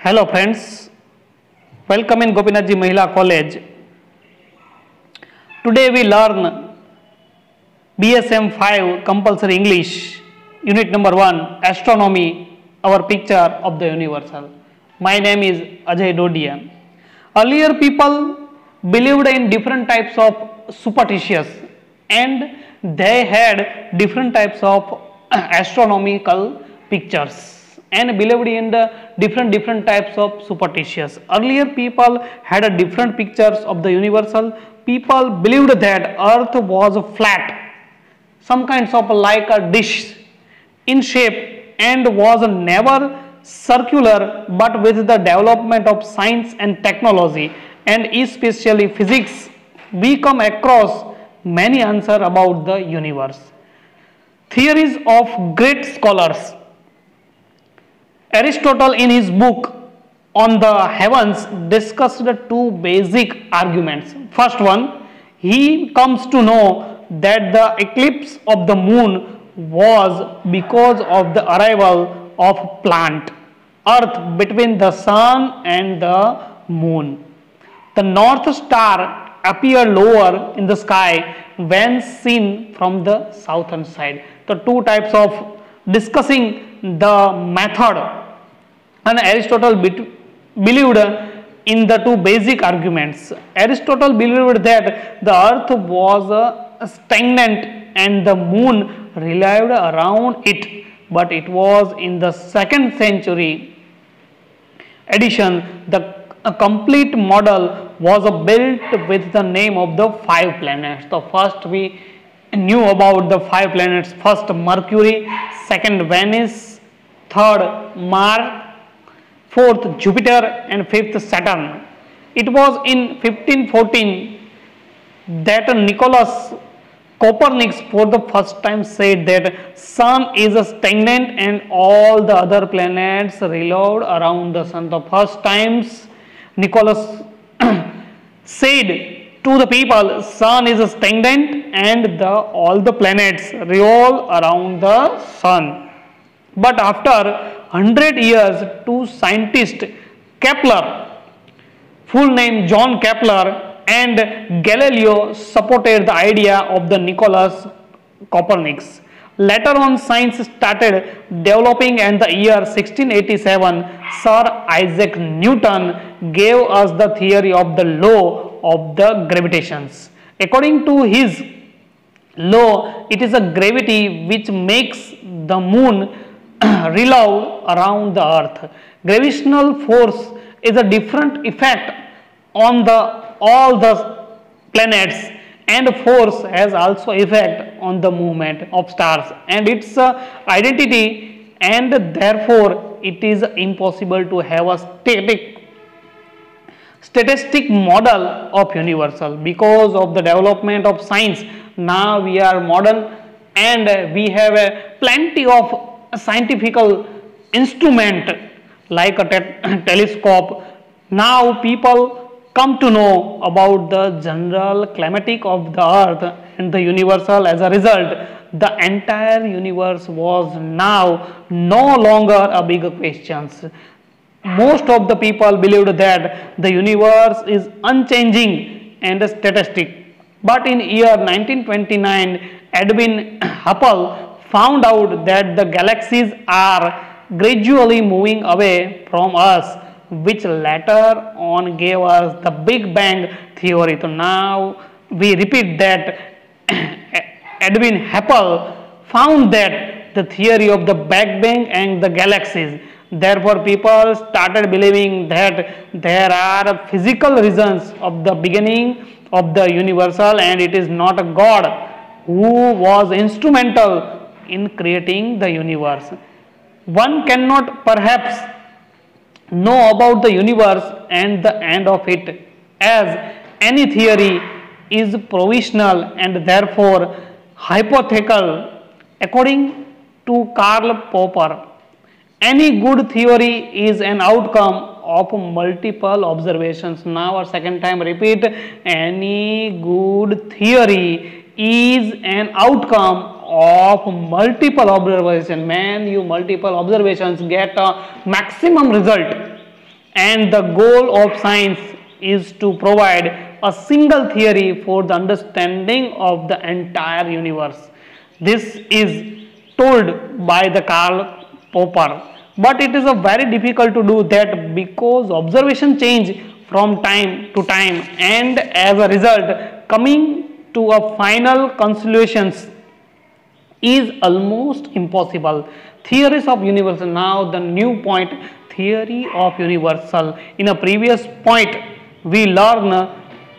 Hello friends, welcome in Gopinath Ji Mahila College. Today we learn BSM 5 compulsory English, unit number 1, astronomy, our picture of the universal. My name is Ajay Dodia. Earlier people believed in different types of superstitious and they had different types of astronomical pictures and believed in the different types of superstitious. Earlier people had a different pictures of the universal. People believed that earth was flat, some kinds of like a dish in shape, and was never circular, but with the development of science and technology and especially physics, we come across many answers about the universe. Theories of great scholars. Aristotle in his book on the heavens discussed the two basic arguments. First one, he comes to know that the eclipse of the moon was because of the arrival of planet earth between the sun and the moon. The north star appeared lower in the sky when seen from the southern side. The two types of discussing the method, and Aristotle believed in the two basic arguments. Aristotle believed that the earth was stagnant and the moon revolved around it, but it was in the 2nd century edition a complete model was built with the name of the 5 planets. So first we knew about the 5 planets. First Mercury, second Venus, third Mars, 4th Jupiter, and 5th Saturn. It was in 1514 that Nicholas Copernicus for the first time said that sun is stagnant and all the other planets revolve around the sun. The first times Nicholas said to the people, sun is stagnant and all the planets revolve around the sun. But after 100 years, two scientists, Kepler, full name John Kepler, and Galileo supported the idea of the Nicholas Copernicus. Later on, science started developing, and the year 1687, Sir Isaac Newton gave us the theory of the law of the gravitations. According to his law, it is a gravity which makes the moon revolve around the earth. Gravitational force is a different effect on all the planets, and force has also effect on the movement of stars and its identity, and therefore it is impossible to have a statistic model of universal. Because of the development of science, now we are modern and we have plenty of scientific instrument like a telescope. Now people come to know about the general climatic of the earth and the universal. As a result, the entire universe was now no longer a big question. Most of the people believed that the universe is unchanging and static. But in year 1929, Edwin Hubble found out that the galaxies are gradually moving away from us, which later on gave us the Big Bang theory. So now we repeat that Edwin Hubble found that the theory of the Big Bang and the galaxies. Therefore people started believing that there are physical reasons of the beginning of the universal, and it is not a God who was instrumental in creating the universe. One cannot perhaps know about the universe and the end of it, as any theory is provisional and therefore hypothetical. According to Karl Popper, any good theory is an outcome of multiple observations. Now a second time repeat, any good theory is an outcome of multiple observations. When you multiple observations get a maximum result. and the goal of science is to provide a single theory for the understanding of the entire universe. This is told by the Karl Popper, but it is a very difficult to do that because observation change from time to time, and as a result coming to a final conclusions is almost impossible. Theories of universal. Now the new point, theory of universal. In a previous point we learn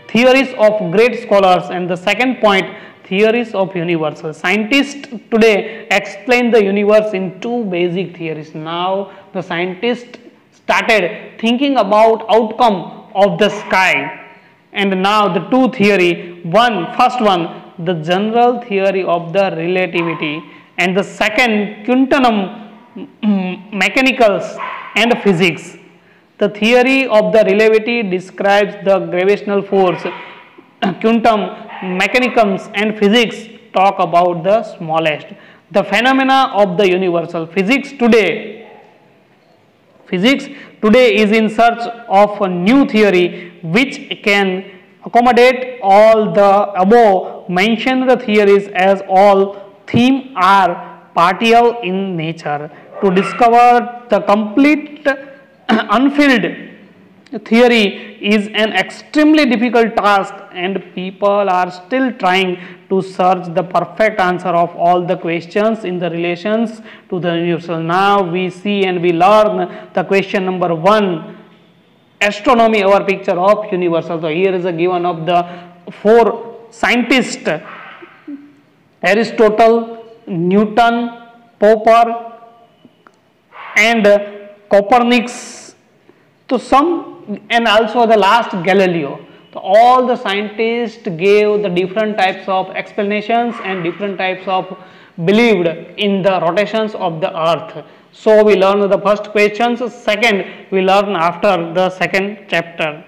theories of great scholars, and the second point, theories of universal. Scientists today explain the universe in two basic theories. Now the scientists started thinking about outcome of the sky, and now the two theory, first one, the general theory of the relativity, and the second, quantum mechanics and physics. The theory of the relativity describes the gravitational force. Quantum mechanics and physics talk about the smallest, the phenomena of the universal. Physics today is in search of a new theory which can accommodate all the above mentioned theories, as all themes are partial in nature. To discover the complete unfilled theory is an extremely difficult task, and people are still trying to search the perfect answer of all the questions in the relations to the universal. Now we see and we learn the question number 1, astronomy, our picture of universal. So here is a given of the 4 scientists: Aristotle, Newton, Popper and Copernicus, so some, and also the last Galileo. So all the scientists gave the different types of explanations and different types of believed in the rotations of the earth. So we learn the first questions, second we learn after the second chapter.